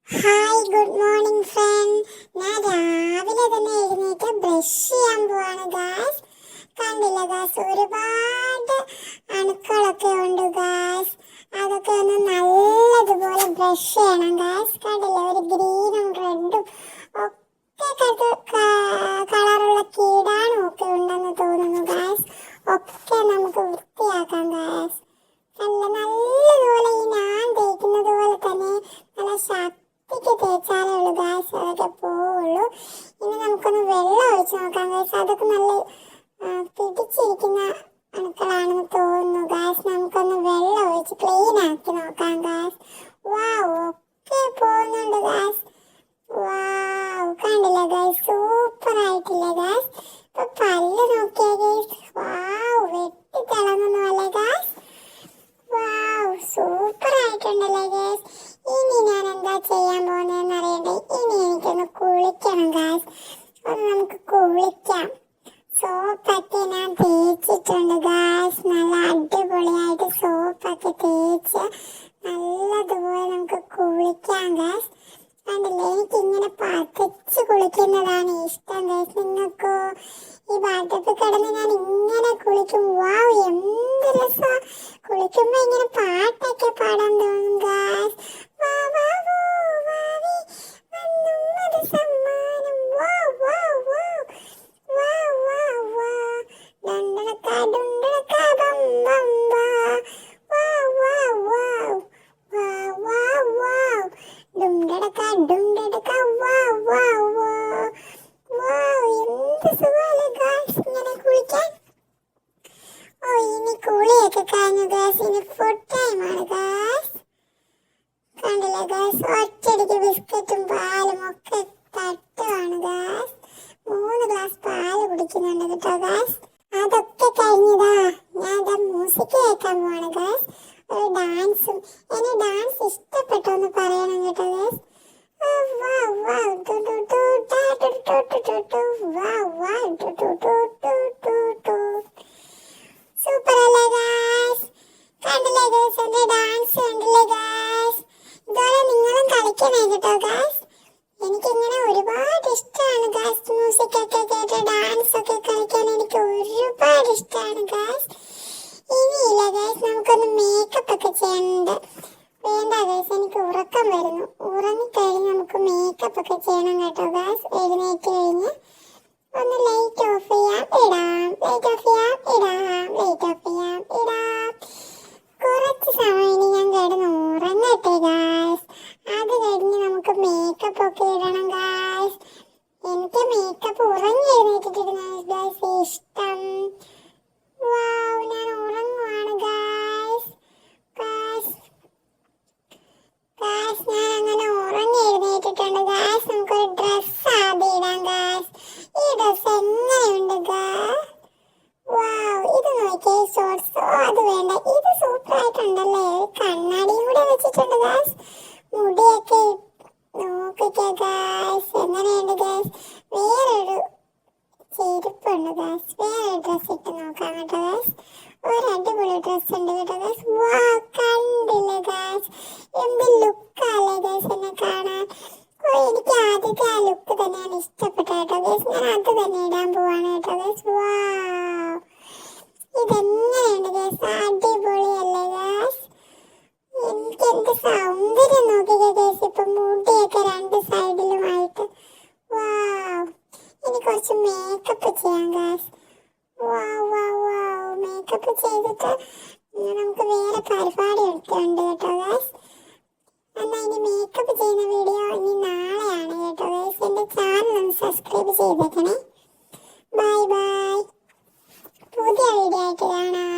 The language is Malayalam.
Hi good morning front. ഞാൻ രാവിലെ തന്നെ എഴുന്നേറ്റ് ബ്രഷ് ചെയ്യാൻ പോവാണ് ഗായ്സ്. കണ്ടില്ല ഗായ്സ്, ഒരുപാട് അണുക്കളൊക്കെ ഉണ്ട് ഗായ്സ്. അതൊക്കെ ഒന്ന് നല്ലതുപോലെ ബ്രഷ് ചെയ്യണം ഗായ്സ്. കണ്ടില്ല, ഒരു ഗ്രീനും റെഡും ഒക്കെ കളറുള്ള കീടാണും ഒക്കെ ഉണ്ടെന്ന് തോന്നുന്നു ഗായ്സ്. ഒക്കെ നമുക്ക് വൃത്തിയാക്കാം ഗായ്സ്. നല്ലതുപോലെ ഈ ഞാൻ തേക്കുന്നത് പോലെ തന്നെ നല്ല ശക്തിക്ക് തേച്ചാലേ ഉള്ളൂ ഗായ്സ് അതൊക്കെ പോവുള്ളൂ. ഇനി നമുക്കൊന്ന് വെള്ളം ഒഴിച്ച് നോക്കാം ഗായ്സ്. അതൊക്കെ നല്ല പിടിച്ചിരിക്കുന്ന അണുക്കളാണെന്ന് തോന്നുന്നു ഗായ്സ്. നമുക്കൊന്ന് വെള്ളം ഒഴിച്ച് ക്ലീൻ ആക്കി നോക്കാം ഗായ്സ്. വാവ്, ഒക്കെ പോകുന്നുണ്ട് ഗായ്സ്. വാവ്, കണ്ടില്ല ഗായ്സ്, സൂപ്പർ ആയിട്ടില്ലേ ഗായ്സ്? ഇപ്പൊ പല്ല് നോക്കിയാ ഗായ്സ്, വാവ്, വെട്ടി തിളങ്ങുന്നല്ലേ ഗായ്സ്? വാവ്, സൂപ്പർ ആയിട്ടുണ്ടല്ലേ ഗായ്സ്. ഇനി ഞാൻ എന്താ ചെയ്യാൻ പോകുന്നതെന്ന് അറിയണ്ടേ? ഇനി എനിക്കൊന്ന് കുളിക്കണം ഗായ്സ്. ഒന്ന് നമുക്ക് കുളിക്കാം. സോപ്പൊക്കെ ഞാൻ തേച്ചിട്ടുണ്ട് ഗായ്സ്. നല്ല അടിപൊളിയായിട്ട് സോപ്പൊക്കെ തേച്ച് നല്ലതുപോലെ നമുക്ക് കുളിക്കാം ഗായ്സ്. കണ്ടില്ലേ, എനിക്ക് ഇങ്ങനെ പതച്ച് കുളിക്കുന്നതാണ് ഇഷ്ടം ഗായ്സ്. നിങ്ങൾക്കോ? ഈ ബാത്ടബിൽ കിടന്ന് ഞാൻ ഇങ്ങനെ കുളിക്കും. വാവ്, എന്ത് രസാ! കുളിക്കുമ്പോ ഇങ്ങനെ പാട്ടൊക്കെ പാടാൻ തോന്നും ഗായ്സ്. വാ വാ വോ വാവി വന്നും അത് സമ്മാനം. വാ വാ വാ വാ വാ വാ ഡണ്ടടക്ക ഡുണ്ടടക്ക ബം ബം വാ വാ വാ വാ വാ വാ വാ ഡുണ്ടടക്ക ഡുണ്ടടക്ക വാ വാ വാ വാ. എന്ത് സുഖമല്ലേ ഗായ്സ് ഇങ്ങനെ കുളിക്കാൻ. ഓ, ഇനി കുളിയൊക്കെ കഴിഞ്ഞു ഗായ്സ്. ഇനി ഫുഡ് ടൈമാണ് ഗായ്സ്. കണ്ടില്ലേ ഗായ്സ്, ഒറ്റയടിക്ക് ബിസ്ക്കറ്റും പാലും ഒക്കെ തട്ടുവാണ് ഗായ്സ്. 3 ഗ്ലാസ് പാല് കുടിക്കുന്നുണ്ട് കേട്ടോ ഗായ്സ്. അതൊക്കെ കഴിഞ്ഞതാ ഞാൻ മ്യൂസിക് കേൾക്കാൻ പോവാണ് ഗായ്സ്. ഒരു ഡാൻസും. എന്നെ ഡാൻസ് ഇഷ്ടപ്പെട്ടോന്ന് പറയണം കേട്ടോ ഗായ്സ്. സൂപ്പർ അല്ലേ ഗായ്സ്? കണ്ടില്ലേ ഗായ്സ്, എന്റെ ഡാൻസ് കണ്ടില്ലേ ഗായ്സ്? ഇതുപോലെ നിങ്ങളും കളിക്കണേ കേട്ടോ ഗായ്സ്. എനിക്കിങ്ങനെ ഒരുപാട് ഇഷ്ടമാണ് ഗായ്സ്. മ്യൂസിക് ഒക്കെ കേട്ട് ഡാൻസ് ഒക്കെ കളിക്കാൻ എനിക്ക് ഒരുപാട് ഇഷ്ടമാണ് ഗായ്സ്. ഇനിയില്ല ഗായ്സ്, നമുക്കൊന്ന് മേക്കപ്പ് ഒക്കെ ചെയ്യാനുണ്ട്. വേണ്ട ഗായ്സ്, എനിക്ക് ഉറക്കം വരുന്നു. ഉറങ്ങിക്കഴിഞ്ഞ് നമുക്ക് മേക്കപ്പ് ഒക്കെ ചെയ്യണം കേട്ടോ ഗായ്സ്. എഴുന്നേറ്റ് കഴിഞ്ഞ് ഒന്ന് ലൈറ്റ് ഓഫ് ചെയ്യാം, ഇടാം. ലൈറ്റ് ഓഫ് ചെയ്യാം, ഇടാം. ലൈറ്റ് ഓഫ് ചെയ്യാം, ഇടാം. കുറച്ച് സമയം ഇനി ഞാൻ കിടന്ന് ഉറങ്ങട്ടെ ഗായ്സ്. അത് കഴിഞ്ഞ് നമുക്ക് മേക്കപ്പ് ഒക്കെ ഇടണം ഗായ്സ്. എനിക്ക് മേക്കപ്പ് ഉറങ്ങി എഴുന്നേറ്റിട്ടിരുന്ന ഗായ്സ് ഇഷ്ടം. വാവ്, ഞാൻ ഉറങ്ങുവാണ് ഗായ്സ്. ഗായ്സ് ഗായ്സ് ഞാൻ അങ്ങനെ ഉറങ്ങി എഴുന്നേറ്റിട്ടുണ്ട് ഗായ്സ്. നമുക്കൊരു ഡ്രസ്സ് ആദ്യം ഇടാം ഗായ്സ്. ഈ ഡ്രസ്സ് എങ്ങനെയുണ്ട് ഗായ്സ്? വാവ്, ഇത് നോക്കിയേ, ഷോർട്സ്. അത് വേണ്ട, ഇത് സൂപ്പർ ആയിട്ടുണ്ടല്ലേ. കണ്ണാടിയും കൂടെ വെച്ചിട്ടുണ്ട് ഗായ്സ്. മുടിയൊക്കെ നോക്കിക്കേ ഗായ്സ്, എങ്ങനെയുണ്ട് ഗായ്സ്? വേറൊരു ചെരുപ്പുണ്ട് ഗായ്സ്. വേറൊരു ഡ്രസ്സ് ഇട്ട് നോക്കാം കേട്ടോ ഗായ്സ്. ഒരു അടിപൊളി ഡ്രസ്സ് ഉണ്ട് കേട്ടോ ഗായ്സ്. വാവ്, കണ്ടില്ലേ ഗായ്സ്, എന്ത് ലുക്കല്ലേ ഗായ്സ് എന്നെ കാണാൻ. എനിക്ക് ആദ്യത്തെ ആ ലുക്ക് തന്നെയാണ് ഇഷ്ടപ്പെട്ടത് കേട്ടോ ഗായ്സ്. ഞാൻ അത് തന്നെ ഇടാൻ പോവാണ് കേട്ടോ ഗായ്സ്. വാവ്, ഇതെങ്ങനെയുണ്ട് ഗായ്സ്? അടിപൊളിയല്ലേ ഗായ്സ്? എനിക്ക് എന്ത് സൗന്ദര്യം നോക്കിക്കേ ഗായ്സ്. ഇപ്പൊ മുടിയൊക്കെ 2 സൈഡിലുമായിട്ട്. വാവ്, ഇനി കുറച്ച് മേക്കപ്പ് ചെയ്യാം ഗായ്സ്. വാവ് വാവ് വാവ്, മേക്കപ്പ് ചെയ്തിട്ട് നമുക്ക് വേറെ പരിപാടി എടുക്കുന്നുണ്ട് കേട്ടോ ഗായ്സ്. എന്നാൽ ഇനി മേക്കപ്പ് ചെയ്യുന്ന വീഡിയോ ഇനി നാളെയാണ് കേട്ടോ ഗായ്സ്. എൻ്റെ ചാനൽ ഒന്ന് സബ്സ്ക്രൈബ് ചെയ്തേക്കണേ. Bye bye. പുതിയ വീഡിയോ ആയിട്ട് കാണാം.